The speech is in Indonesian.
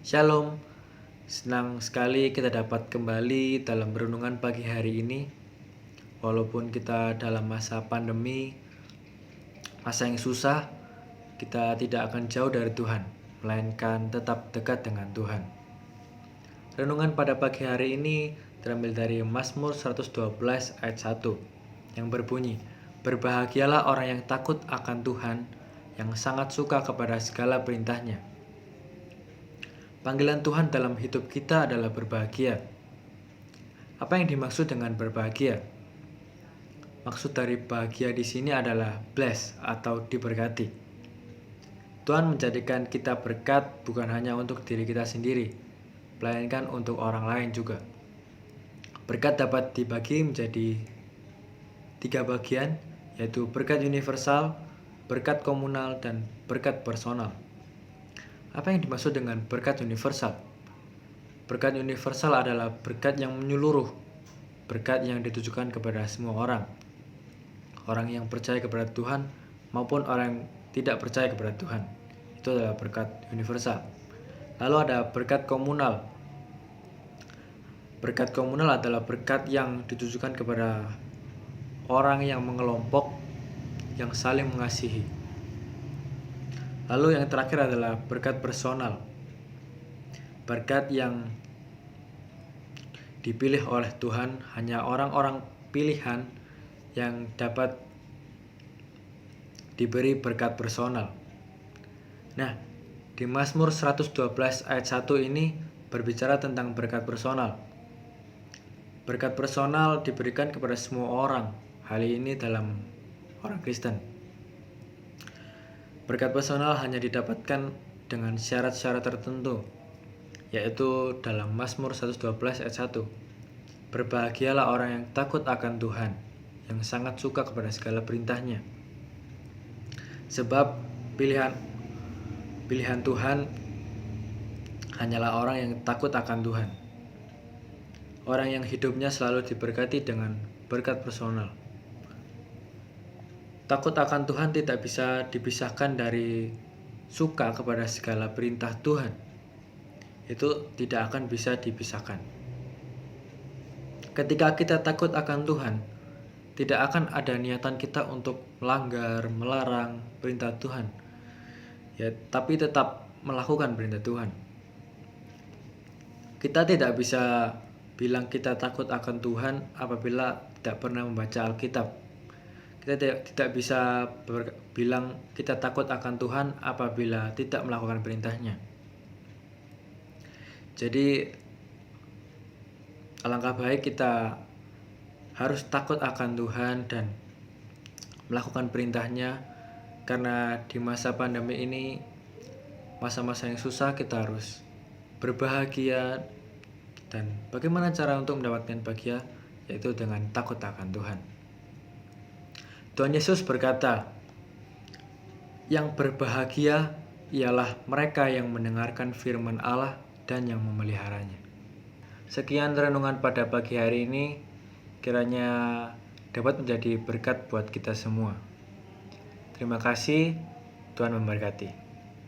Shalom, senang sekali kita dapat kembali dalam renungan pagi hari ini. Walaupun kita dalam masa pandemi, masa yang susah, kita tidak akan jauh dari Tuhan, melainkan tetap dekat dengan Tuhan. Renungan pada pagi hari ini terambil dari Mazmur 112 ayat 1 yang berbunyi, "Berbahagialah orang yang takut akan Tuhan, yang sangat suka kepada segala perintahnya." Panggilan Tuhan dalam hidup kita adalah berbahagia. Apa yang dimaksud dengan berbahagia? Maksud dari bahagia di sini adalah bless atau diberkati. Tuhan menjadikan kita berkat bukan hanya untuk diri kita sendiri, melainkan untuk orang lain juga. Berkat dapat dibagi menjadi 3 bagian, yaitu berkat universal, berkat komunal, dan berkat personal. Apa yang dimaksud dengan berkat universal? Berkat universal adalah berkat yang menyeluruh, berkat yang ditujukan kepada semua orang. Orang yang percaya kepada Tuhan maupun orang yang tidak percaya kepada Tuhan. Itu adalah berkat universal. Lalu ada berkat komunal. Berkat komunal adalah berkat yang ditujukan kepada orang yang mengelompok, yang saling mengasihi. Lalu yang terakhir adalah berkat personal. Berkat yang dipilih oleh Tuhan, hanya orang-orang pilihan yang dapat diberi berkat personal. Nah, di Mazmur 112 ayat 1 ini berbicara tentang berkat personal. Berkat personal diberikan kepada semua orang. Hal ini dalam orang Kristen. Berkat personal hanya didapatkan dengan syarat-syarat tertentu, yaitu dalam Mazmur 112 ayat 1. Berbahagialah orang yang takut akan Tuhan, yang sangat suka kepada segala perintahnya. Sebab pilihan Tuhan hanyalah orang yang takut akan Tuhan. Orang yang hidupnya selalu diberkati dengan berkat personal. Takut akan Tuhan tidak bisa dipisahkan dari suka kepada segala perintah Tuhan. Itu tidak akan bisa dipisahkan. Ketika kita takut akan Tuhan, tidak akan ada niatan kita untuk melanggar, melarang perintah Tuhan. Ya, tapi tetap melakukan perintah Tuhan. Kita tidak bisa bilang kita takut akan Tuhan apabila tidak pernah membaca Alkitab. Kita tidak bisa bilang kita takut akan Tuhan apabila tidak melakukan perintahnya. Jadi alangkah baik kita harus takut akan Tuhan dan melakukan perintahnya, karena di masa pandemi ini, masa-masa yang susah, kita harus berbahagia. Dan bagaimana cara untuk mendapatkan bahagia? Yaitu dengan takut akan Tuhan. Tuhan Yesus berkata, "Yang berbahagia ialah mereka yang mendengarkan firman Allah dan yang memeliharanya." Sekian renungan pada pagi hari ini, kiranya dapat menjadi berkat buat kita semua. Terima kasih, Tuhan memberkati.